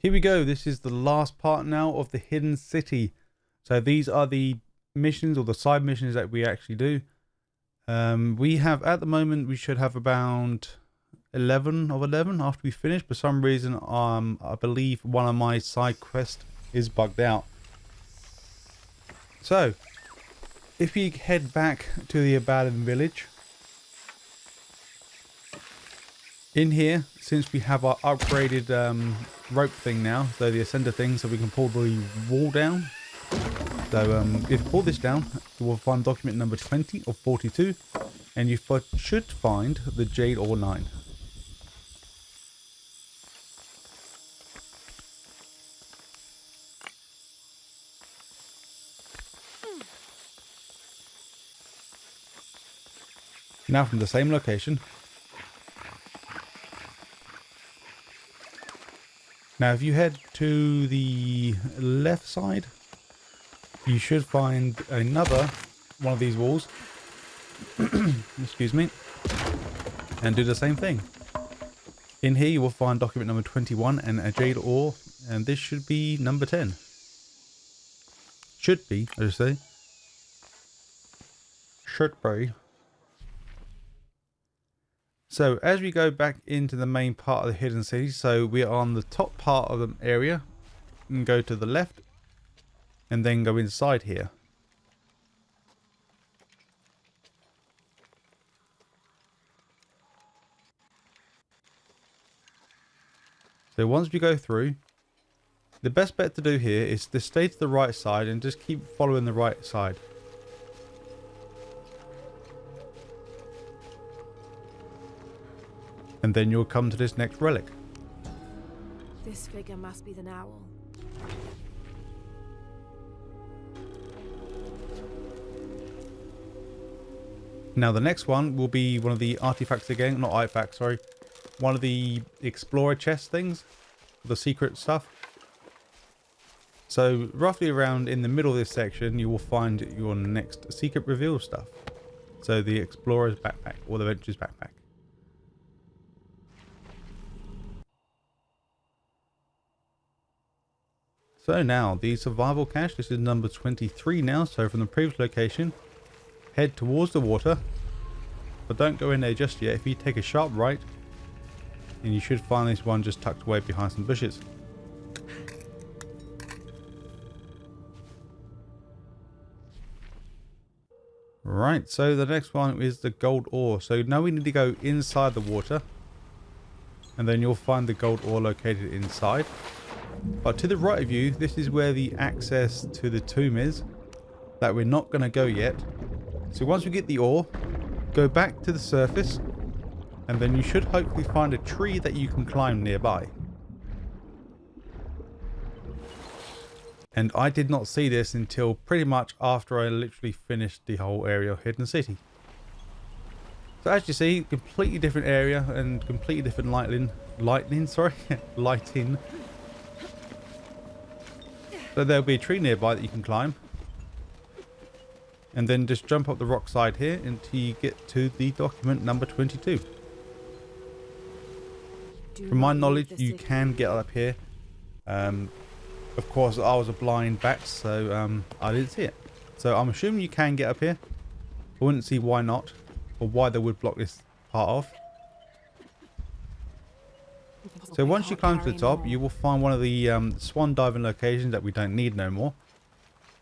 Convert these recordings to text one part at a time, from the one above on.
Here we go. This is the last part now of the hidden city. So these are the missions or the side missions that we actually do. We have at the moment, we should have about 11 of 11 after we finish. For some reason, I believe one of my side quests is bugged out. So if you head back to the abandoned village, in here, since we have our upgraded rope thing now, so the ascender thing, so we can pull the wall down. So if you pull this down, you will find document number 20 of 42, and you should find the Jade Ore 9. Now from the same location. Now if you head to the left side, you should find another one of these walls. Excuse me. And do the same thing. In here you will find document number 21 and a Jade Ore, and this should be number 10. Should be, I should say. Should be. So as we go back into the main part of the hidden city, so we are on the top part of the area, and go to the left, and then go inside here. So once we go through, the best bet to do here is to stay to the right side and just keep following the right side. And then you'll come to this next relic. This figure must be the owl. Now the next one will be one of the artifacts again, not artifacts, sorry. One of the explorer chest things, the secret stuff. So roughly around in the middle of this section, you will find your next secret reveal stuff. So the explorer's backpack or the adventurer's backpack. So now the survival cache, this is number 23 now. So from the previous location, head towards the water, but don't go in there just yet. If you take a sharp right, and you should find this one just tucked away behind some bushes. Right, so the next one is the gold ore. So now we need to go inside the water, and then you'll find the gold ore located inside. But to the right of you, this is where the access to the tomb is, that we're not going to go yet. So once we get the ore, go back to the surface, and then you should hopefully find a tree that you can climb nearby. And I did not see this until pretty much after I literally finished the whole area of Hidden City. So as you see, completely different area and completely different lighting. So there'll be a tree nearby that you can climb. And then just jump up the rock side here until you get to the document number 22. From my knowledge, you can get up here. Of course, I was a blind bat, so I didn't see it. So I'm assuming you can get up here. I wouldn't see why not, or why they would block this part off. So once you climb to the top, you will find one of the swan diving locations that we don't need no more.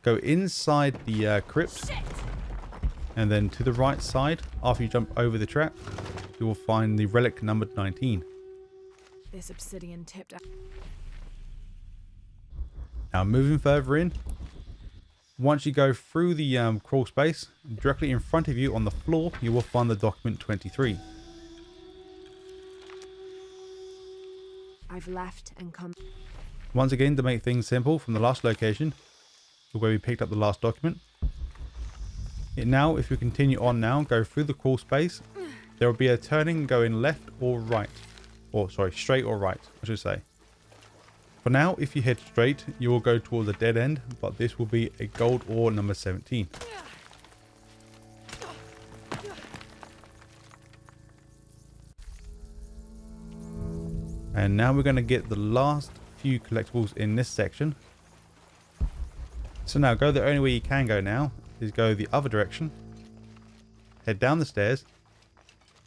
Go inside the crypt, and then to the right side, after you jump over the trap, you will find the relic number 19. This obsidian tipped out. Now moving further in, once you go through the crawl space, directly in front of you on the floor, you will find the document 23. I've left and come. Once again, to make things simple, from the last location, where we picked up the last document. Now, if we continue on now, go through the crawl space, there will be a turning going left or right. Or, sorry, straight or right, I should say. For now, if you head straight, you will go towards a dead end, but this will be a gold ore number 17. And now we're going to get the last few collectibles in this section. So now go the only way you can go now is go the other direction. Head down the stairs.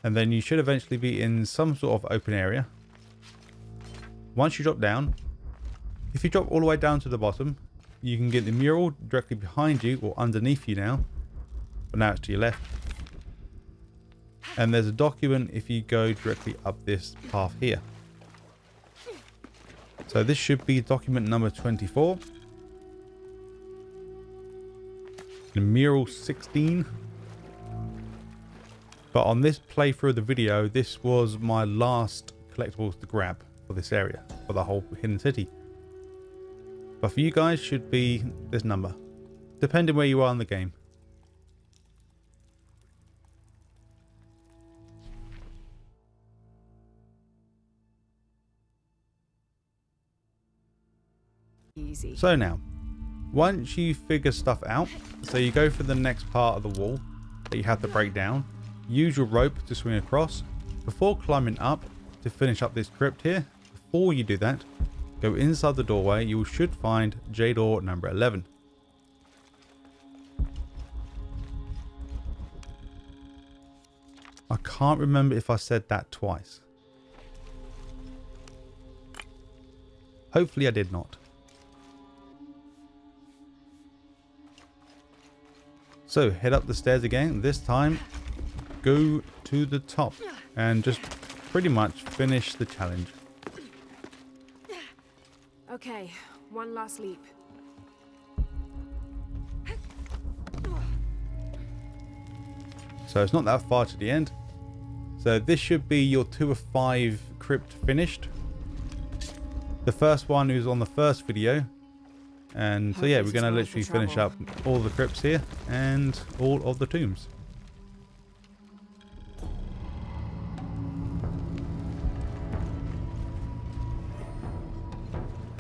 And then you should eventually be in some sort of open area. Once you drop down, if you drop all the way down to the bottom, you can get the mural directly behind you or underneath you now. But now it's to your left. And there's a document if you go directly up this path here. So this should be document number 24. The Mural 16. But on this playthrough of the video, this was my last collectibles to grab for this area, for the whole hidden city. But for you guys, should be this number, depending where you are in the game. Easy. So now, once you figure stuff out, so you go for the next part of the wall that you have to break down, use your rope to swing across before climbing up to finish up this crypt here. Before you do that, go inside the doorway. You should find Jade Ore number 11. I can't remember if I said that twice. Hopefully I did not. So head up the stairs again. This time go to the top and just pretty much finish the challenge. Okay, one last leap. So it's not that far to the end. So this should be your 2 of 5 crypt finished. The first one is on the first video. And so yeah, we're going to literally finish up all the crypts here and all of the tombs.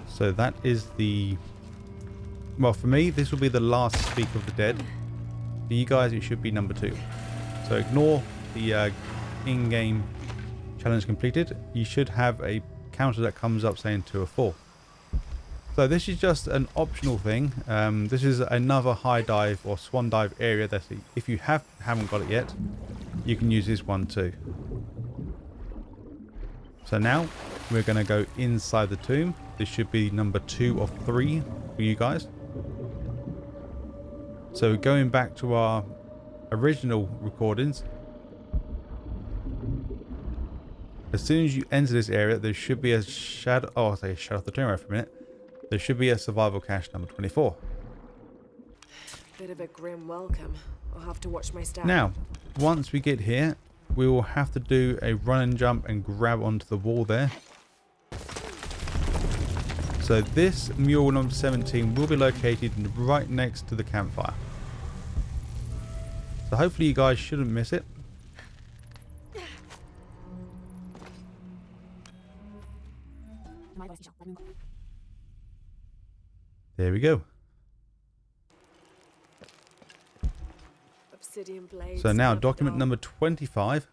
So that is the... Well, for me, this will be the last Speak of the Dead. For you guys, it should be number 2. So ignore the in-game challenge completed. You should have a counter that comes up saying 2 of 4. So this is just an optional thing. This is another high dive or swan dive area that if you haven't got it yet, you can use this one too. So now we're going to go inside the tomb. This should be number 2 of 3 for you guys. So going back to our original recordings, as soon as you enter this area, there should be a shadow. Oh, I'll say shut off the timer for a minute. There should be a survival cache number 24. Bit of a grim welcome. I'll have to watch my step. Now, once we get here, we will have to do a run and jump and grab onto the wall there. So this mural number 17 will be located right next to the campfire. So hopefully you guys shouldn't miss it. There we go. Obsidian blades. So now document number 25.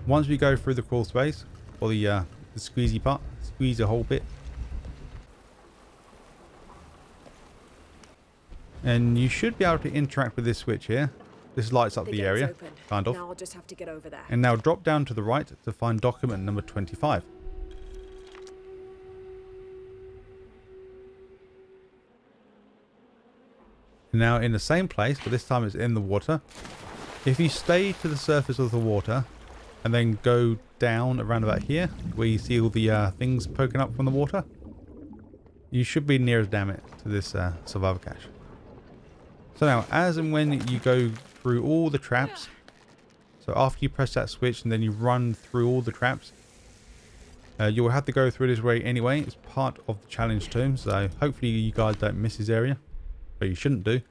Once we go through the crawl space, or the squeezy part, squeeze the whole bit. And you should be able to interact with this switch here. This lights up the area, kind of. Now I'll just have to get over there. And now drop down to the right to find document number 25. Now in the same place, but this time it's in the water. If you stay to the surface of the water and then go down around about here, where you see all the things poking up from the water, you should be near as damn it to this survival cache. So now, as and when you go through all the traps, so after you press that switch and then you run through all the traps, you'll have to go through this way anyway. It's part of the challenge tomb, so hopefully you guys don't miss this area. But you shouldn't do.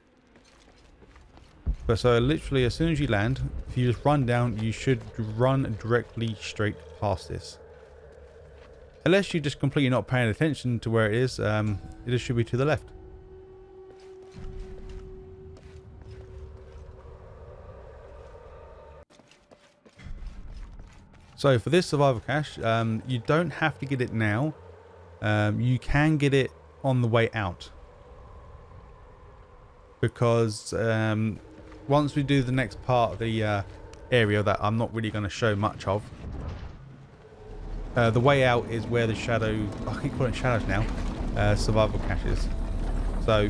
But so literally as soon as you land, if you just run down, you should run directly straight past this. Unless you're just completely not paying attention to where it is, it just should be to the left. So for this survival cache, you don't have to get it now. you can get it on the way out. Because once we do the next part of the area that I'm not really going to show much of, the way out is where the shadow, I keep calling it shadows now, survival caches. So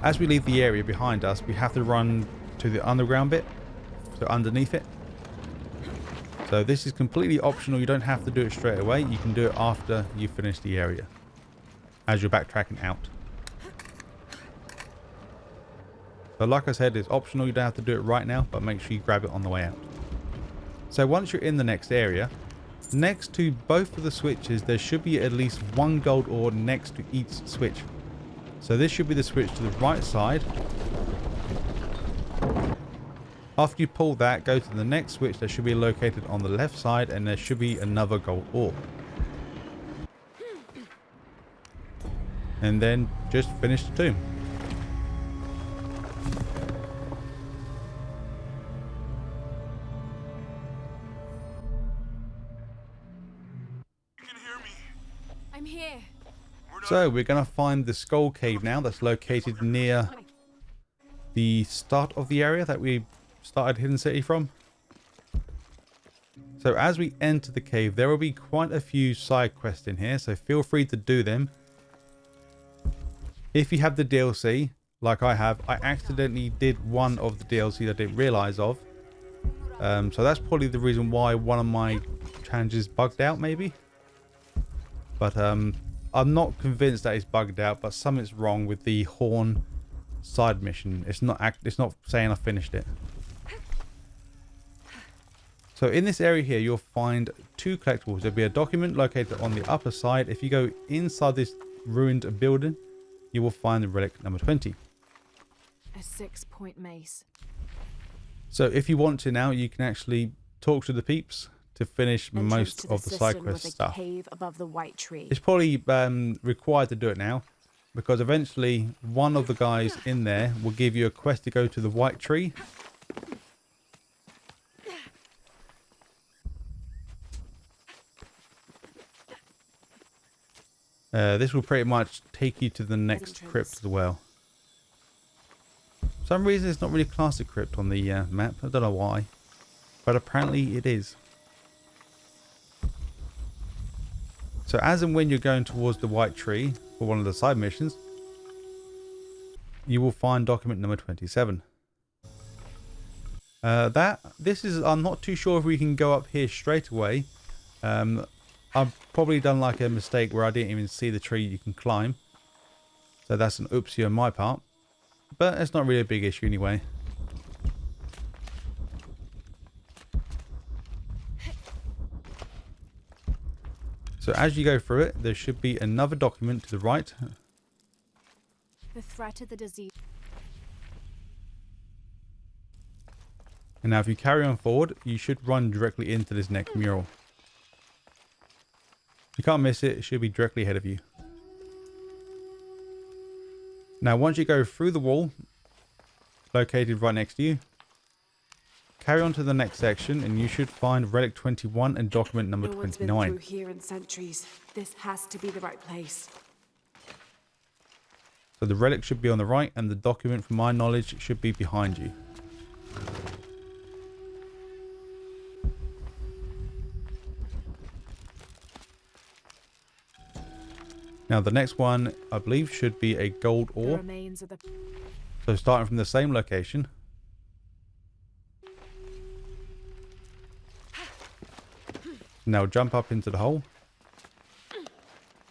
as we leave the area behind us, we have to run to the underground bit, so underneath it. So this is completely optional. You don't have to do it straight away. You can do it after you finish the area, as you're backtracking out. So like I said, it's optional. You don't have to do it right now, but make sure you grab it on the way out. So once you're in the next area, next to both of the switches, there should be at least one gold ore next to each switch. So this should be the switch to the right side. After you pull that, go to the next switch that should be located on the left side, and there should be another gold ore. And then just finish the tomb. I'm here. So we're going to find the skull cave now, that's located near the start of the area that we started Hidden City from. So as we enter the cave, there will be quite a few side quests in here, so feel free to do them. If you have the DLC, like I have, I accidentally did one of the DLC I didn't realize of. So that's probably the reason why one of my challenges bugged out, maybe. But I'm not convinced that it's bugged out, but something's wrong with the horn side mission. It's not saying I finished it. So in this area here, you'll find two collectibles. There'll be a document located on the upper side. If you go inside this ruined building, you will find the relic number 20. A 6-point mace. So if you want to now, you can actually talk to the peeps to finish most of the side quest stuff. Cave above the white tree. It's probably required to do it now, because eventually one of the guys in there will give you a quest to go to the white tree. This will pretty much take you to the next crypt as well. For some reason it's not really classed as crypt on the map. I don't know why, but apparently it is. So as and when you're going towards the white tree for one of the side missions, you will find document number 27. I'm not too sure if we can go up here straight away. I've probably done like a mistake where I didn't even see the tree you can climb. So that's an oopsie on my part. But it's not really a big issue anyway. So as you go through it, there should be another document to the right. The threat of the disease. And now if you carry on forward, you should run directly into this next mural. You can't miss it. It should be directly ahead of you. Now once you go through the wall, located right next to you, carry on to the next section and you should find relic 21 and document number 29. No one's been through here in centuries. This has to be the right place. So the relic should be on the right and the document, from my knowledge, should be behind you. Now the next one, I believe, should be a gold ore. So starting from the same location. Now jump up into the hole.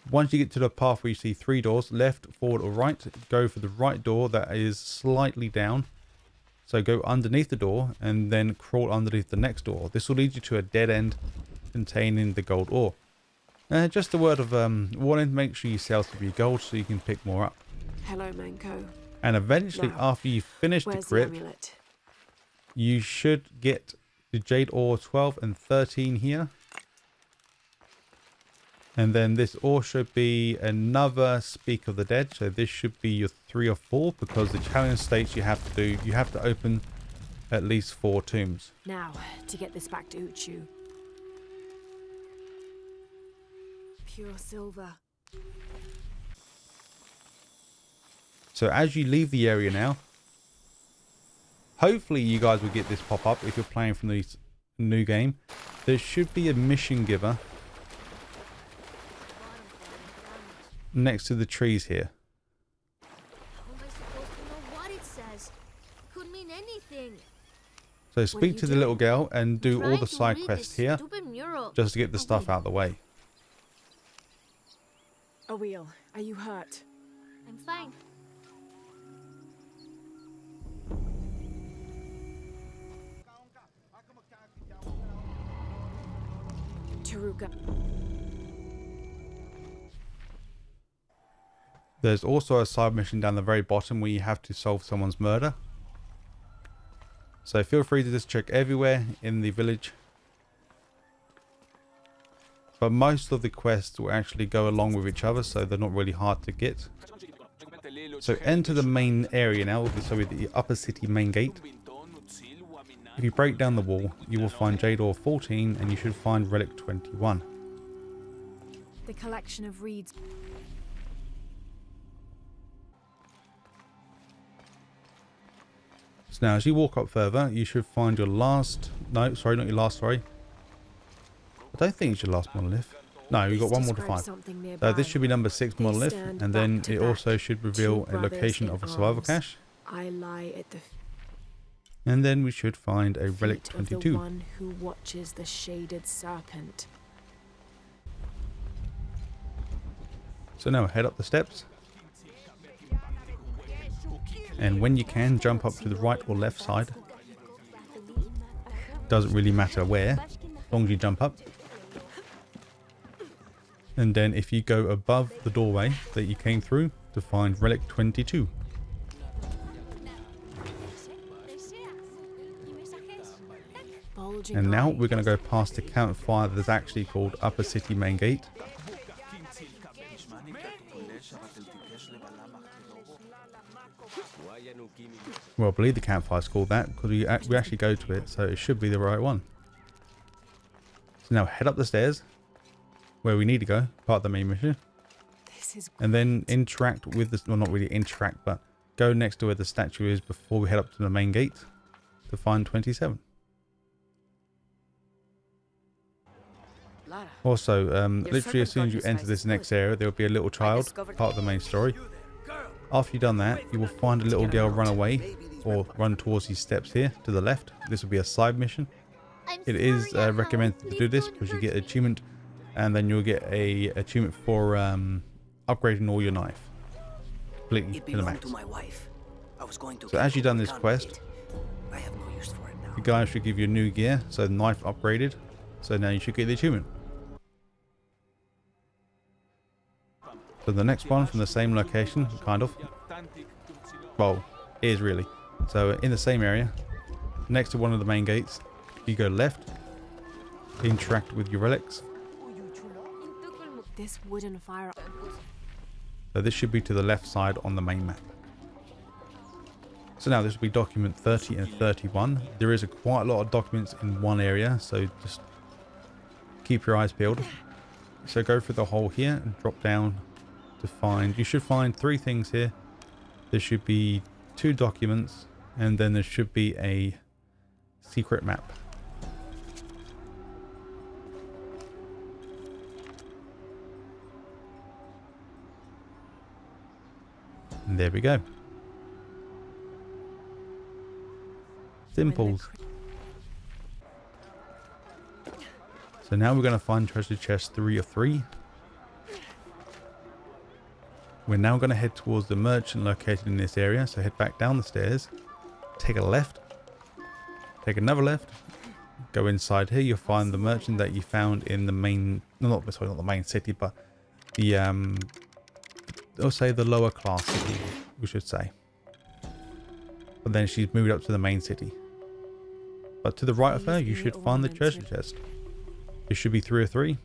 Once you get to the path where you see 3 doors, left, forward or right, go for the right door that is slightly down. So go underneath the door and then crawl underneath the next door. This will lead you to a dead end containing the gold ore. Just a word of warning, make sure you sell some of your gold so you can pick more up. Hello, Manco. And eventually, now, after you finish the crypt, you should get the Jade Ore 12 and 13 here. And then this ore should be another Speak of the Dead. So this should be your 3 or 4, because the challenge states you have to open at least 4 tombs. Now, to get this back to Uchu. Pure silver. So as you leave the area now, hopefully you guys will get this pop up if you're playing from the new game. There should be a mission giver next to the trees here. How am I supposed to know what it says? Could mean anything. So speak to the little girl and do all Trying the to side read quests this here stupid mural. just to get the Oh, stuff wait. out of the way. Aweel, are you hurt? I'm fine. Taruka. There's also a side mission down the very bottom where you have to solve someone's murder. So feel free to just check everywhere in the village. But most of the quests will actually go along with each other, so they're not really hard to get. So enter the main area now, so with the upper city main gate. If you break down the wall, you will find Jade Ore 14 and you should find Relic 21. The collection of reeds. So now as you walk up further, you should find your last... No, sorry, not your last, sorry. I don't think it's your last monolith. No, you've got one more to find. So this should be number 6 monolith, and then it also should reveal a location of a survival cache. I lie at the And then we should find a Relic feet of the 22. one who watches the shaded serpent. So now head up the steps. And when you can, jump up to the right or left side. Doesn't really matter where, as long as you jump up. And then if you go above the doorway that you came through to find Relic 22. And now we're going to go past the campfire that's actually called Upper City Main Gate. Well, I believe the campfire's called that because we actually go to it, so it should be the right one. So now head up the stairs where we need to go, part of the main mission. And then interact with the, well, not really interact, but go next to where the statue is before we head up to the main gate to find 27. Also, literally as soon as you enter this next area, there will be a little child, part of the main story. After you've done that, you will find a little girl run away or run towards these steps here to the left. This will be a side mission. It is recommended to do this because you get an achievement, and then you'll get a achievement for upgrading all your knife completely to the max. So as you've done this quest, the guy should give you new gear, so knife upgraded. So now you should get the achievement. So the next one from the same location, kind of. Well, it is really. So in the same area, next to one of the main gates, you go left, interact with your relics. This wooden fire. So this should be to the left side on the main map. So now this will be document 30 and 31. There is quite a lot of documents in one area, so just keep your eyes peeled. So go through the hole here and drop down to find, you should find 3 things here. There should be 2 documents, and then there should be a secret map. And there we go. Simples. So now we're going to find treasure chest 3 of 3. We're now going to head towards the merchant located in this area. So head back down the stairs, take a left, take another left, go inside here. You'll find the merchant that you found in the main, not the main city, but the, I'll say the lower class city, we should say. But then she's moved up to the main city. But to the right of her, you should find the treasure chest. It should be 3 of 3.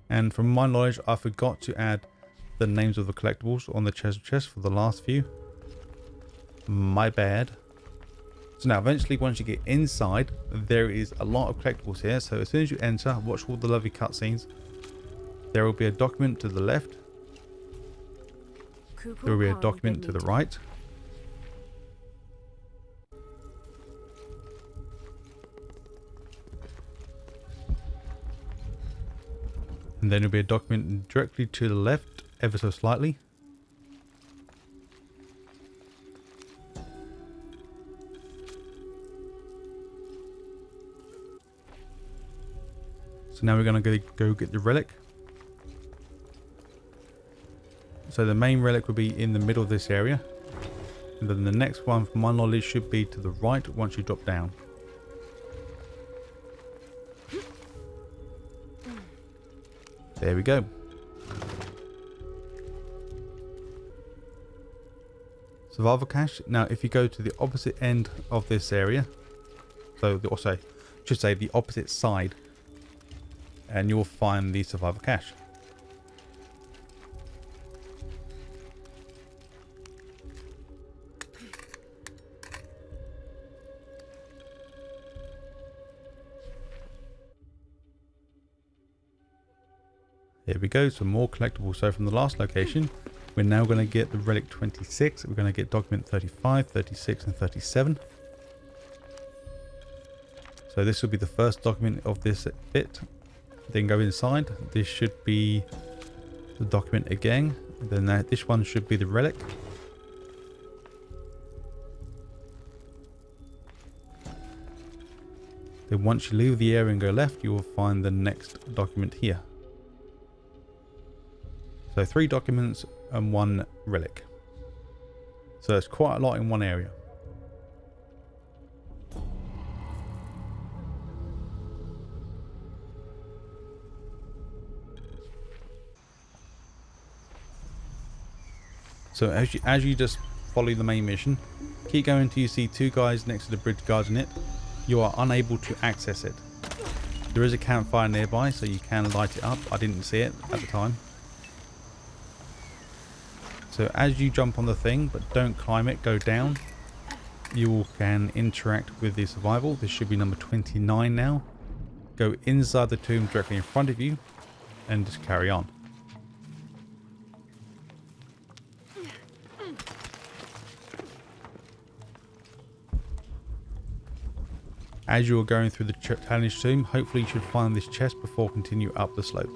And from my knowledge, I forgot to add the names of the collectibles on the treasure chest for the last few. My bad. So now eventually once you get inside, there is a lot of collectibles here. So as soon as you enter, watch all the lovely cutscenes. there will be a document to the left. There will be a document to the right. And then there will be a document directly to the left, ever so slightly. So now we're going to go get the relic. So the main relic will be in the middle of this area. And then the next one, from my knowledge, should be to the right once you drop down. There we go. Survival cache. Now if you go to the opposite end of this area, so also should say the opposite side, and you'll find the survival cache. Here we go, some more collectibles. So from the last location, we're now going to get the relic 26. We're going to get document 35, 36 and 37. So this will be the first document of this bit. Then go inside. This should be the document again. Then this one should be the relic. Then once you leave the area and go left, you will find the next document here. So 3 documents and 1 relic. So it's quite a lot in one area. So as you just follow the main mission, keep going until you see 2 guys next to the bridge guarding it. You are unable to access it. There is a campfire nearby, so you can light it up. I didn't see it at the time. So as you jump on the thing, but don't climb it, go down, you can interact with the survival. This should be number 29 now. Go inside the tomb directly in front of you and just carry on. As you're going through the challenge tomb, hopefully you should find this chest before continue up the slope.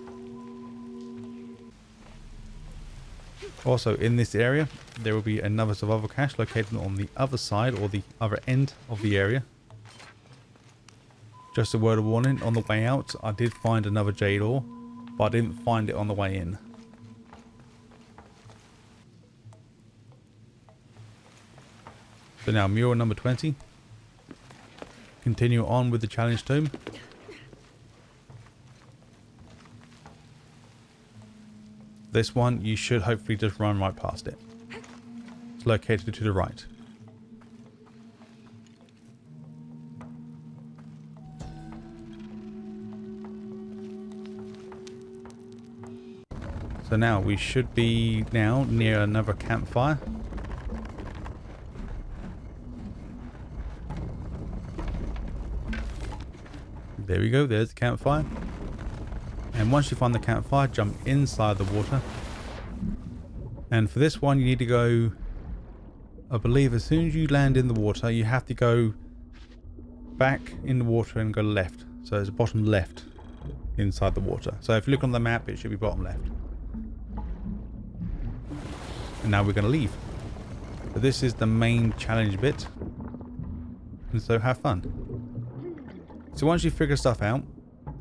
Also in this area, there will be another survival cache located on the other side or the other end of the area. Just a word of warning, on the way out I did find another Jade Ore, but I didn't find it on the way in. So now mural number 20. Continue on with the challenge tomb. This one, you should hopefully just run right past it. It's located to the right. So now we should be now near another campfire. There we go, there's the campfire. And once you find the campfire, jump inside the water. And for this one, you need to go, I believe as soon as you land in the water, you have to go back in the water and go left. So it's bottom left inside the water. So if you look on the map, it should be bottom left. And now we're going to leave. So this is the main challenge bit. And so have fun. So once you figure stuff out,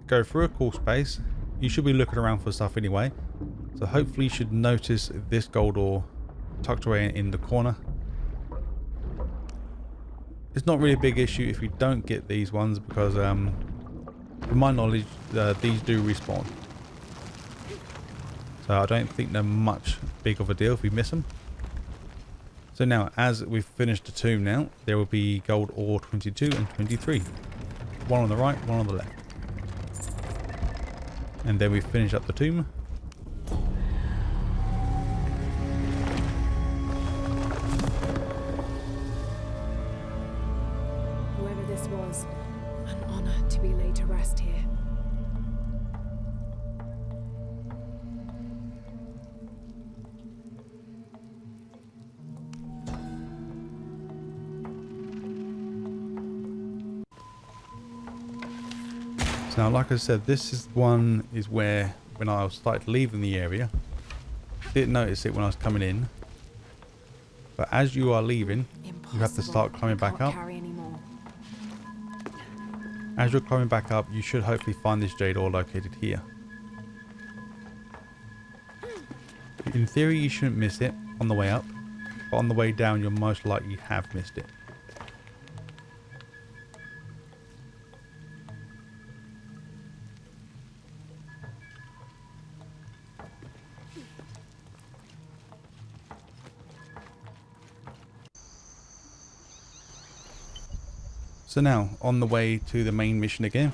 go through a crawl space. You should be looking around for stuff anyway. So hopefully you should notice this gold ore tucked away in the corner. It's not really a big issue if you don't get these ones because from my knowledge these do respawn. So I don't think they're much big of a deal if we miss them. So now as we've finished the tomb now, there will be gold ore 22 and 23. One on the right, one on the left. And then we finish up the tomb. Whoever this was, an honor to be laid to rest here. Now, like I said, this is one is where when I started leaving the area, didn't notice it when I was coming in. But as you are leaving, you have to start climbing back up. As you're climbing back up, you should hopefully find this Jade Ore located here. In theory, you shouldn't miss it on the way up, but on the way down, you'll most likely have missed it. So now, on the way to the main mission again.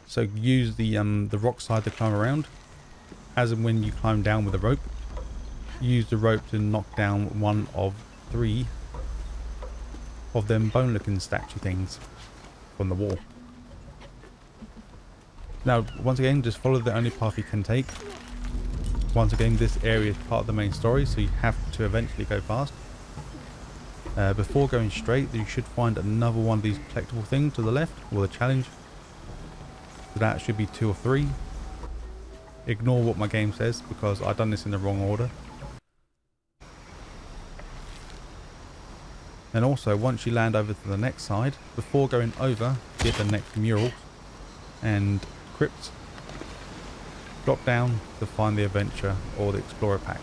So use the rock side to climb around. As and when you climb down with a rope, use the rope to knock down one of 3 of them bone looking statue things from the wall. Now, once again, just follow the only path you can take. Once again, this area is part of the main story, so you have to eventually go fast. Before going straight, you should find another one of these collectible things to the left, or the challenge. So that should be 2 or 3. Ignore what my game says, because I've done this in the wrong order. And also, once you land over to the next side, before going over, get the next Mural and Crypt. Drop down to find the adventure or the explorer pack.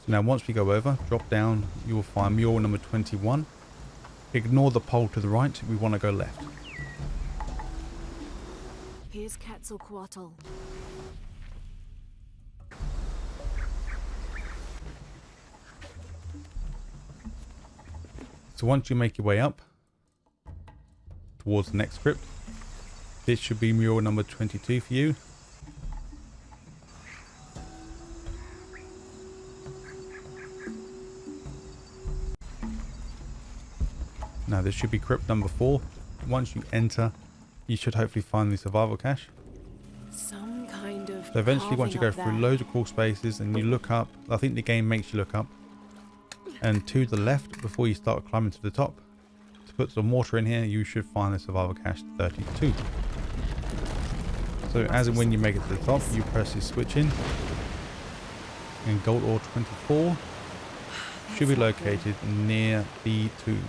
So now once we go over, drop down, you will find Mural number 21. Ignore the pole to the right, we want to go left. Here's Quetzalcoatl. So once you make your way up towards the next crypt, this should be Mural number 22 for you. Now this should be crypt number 4. Once you enter, you should hopefully find the survival cache. Some kind of So eventually once you go carving through up loads of crawl spaces and you look up, I think the game makes you look up. And to the left, before you start climbing to the top, to put some water in here, you should find the survival cache 32. So as and when you make it to the top, you press this switch in. And Gold Ore 24 should be located near the tomb.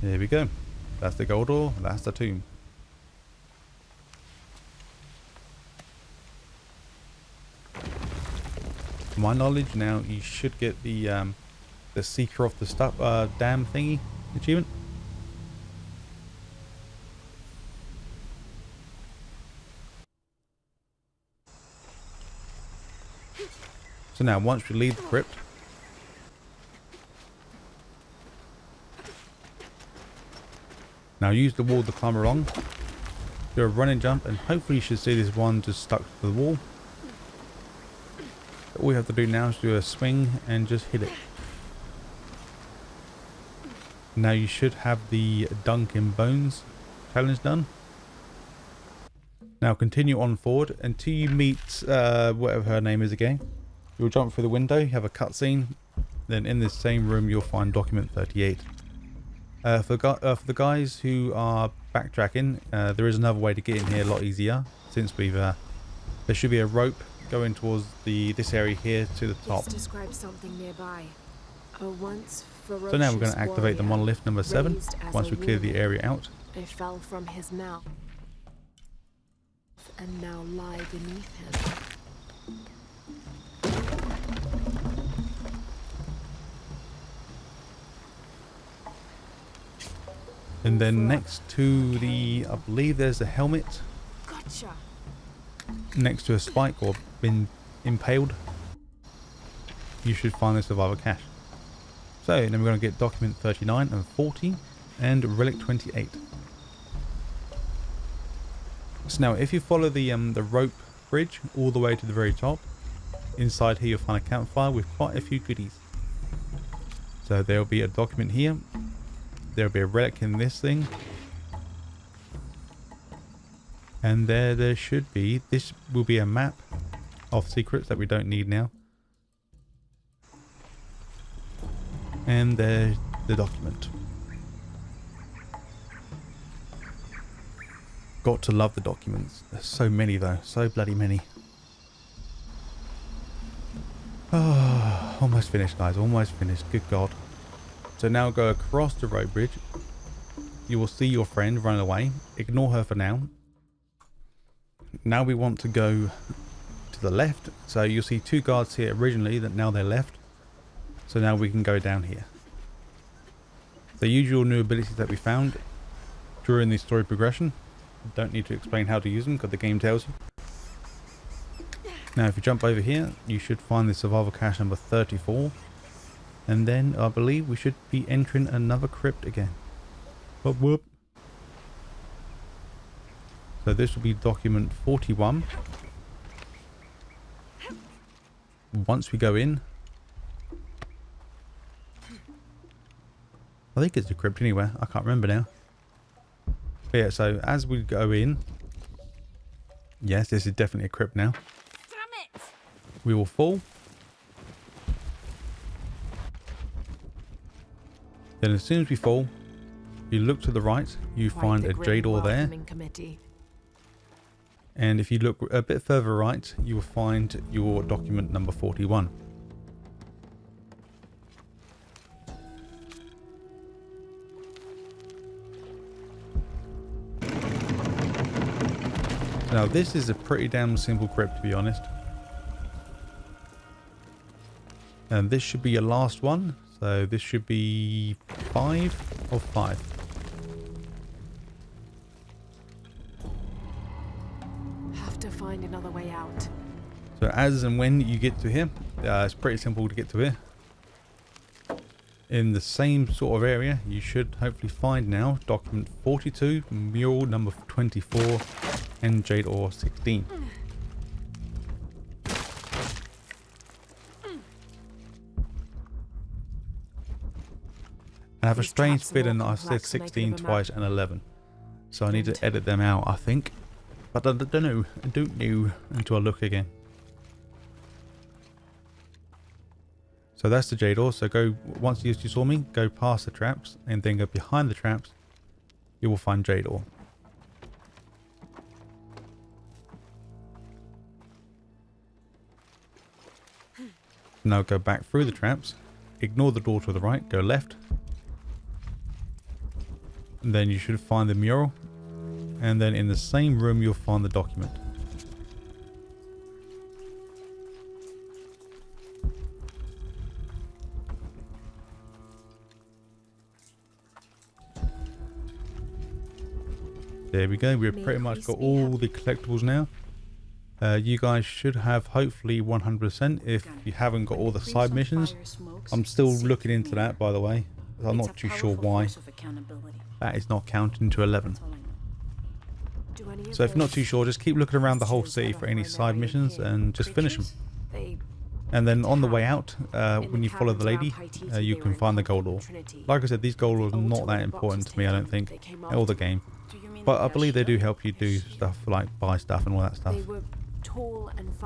There we go. That's the Gold Ore, that's the tomb. To my knowledge, now you should get the Seeker of the Dam thingy achievement. So now once we leave the crypt, now use the wall to climb along, do a run and jump, and hopefully you should see this one just stuck to the wall. All we have to do now is do a swing and just hit it. Now you should have the Dunkin' Bones challenge done. Now continue on forward until you meet whatever her name is again. You'll jump through the window, you have a cutscene, then in this same room you'll find document 38. For the guys who are backtracking, there is another way to get in here a lot easier, since we've there should be a rope going towards this area here to the top. This describes something nearby. A once So now we're going to activate the warrior, monolith number 7 raised as once a we clear the ruler. area out. It fell from his mouth and now lie beneath him. And then next to the, I believe there's a helmet Gotcha. next to a spike or been impaled. You should find the survivor cache. So then we're going to get document 39 and 40 and relic 28. So now if you follow the rope bridge all the way to the very top, inside here you'll find a campfire with quite a few goodies. So there'll be a document here. There'll be a relic in this thing. And there should be, this will be a map of secrets that we don't need now. And there's the document. Got to love the documents. There's so many though, so bloody many. Oh, almost finished guys, almost finished, good god. So now go across the road bridge. You will see your friend run away. Ignore her for now. Now we want to go to the left. So you'll see two guards here originally, that now they're left. So now we can go down here. The usual new abilities that we found during the story progression. Don't need to explain how to use them because the game tells you. Now if you jump over here, you should find the survival cache number 34. And then I believe we should be entering another crypt again. Whoop whoop. So this will be document 41. Once we go in, I think it's a crypt anywhere, I can't remember now. But yeah, so as we go in, yes, this is definitely a crypt now. Damn it! We will fall. Then as soon as we fall, you look to the right, you find a Jade Ore there. And if you look a bit further right, you will find your document number 41. Now this is a pretty damn simple crypt, to be honest. And this should be your last one. So this should be 5 of 5. Have to find another way out. So as and when you get to here, it's pretty simple to get to here. In the same sort of area, you should hopefully find now document 42, mural number 24, and Jade Ore 16. I have a strange feeling that I've said 16 twice and 11. So I need to edit them out, I think. But I don't know. I don't know until I look again. So that's the Jade Ore. So go, once you saw me, go past the traps and then go behind the traps. You will find Jade Ore. Now go back through the traps. Ignore the door to the right. Go left. And then you should find the mural. And then in the same room you'll find the document. There we go. We've pretty much got all the collectibles now. You guys should have hopefully 100% if you haven't got all the side missions. I'm still looking into that, by the way. I'm not too sure why. That is not counting to 11. So if you're not too sure, just keep looking around the whole city for any side missions and just finish them. And then on the way out, when you follow the lady, you can find the gold ore. Like I said, these gold ores are not that important to me, I don't think, or the game. But I believe they do help you do stuff like buy stuff and all that stuff. They were tall and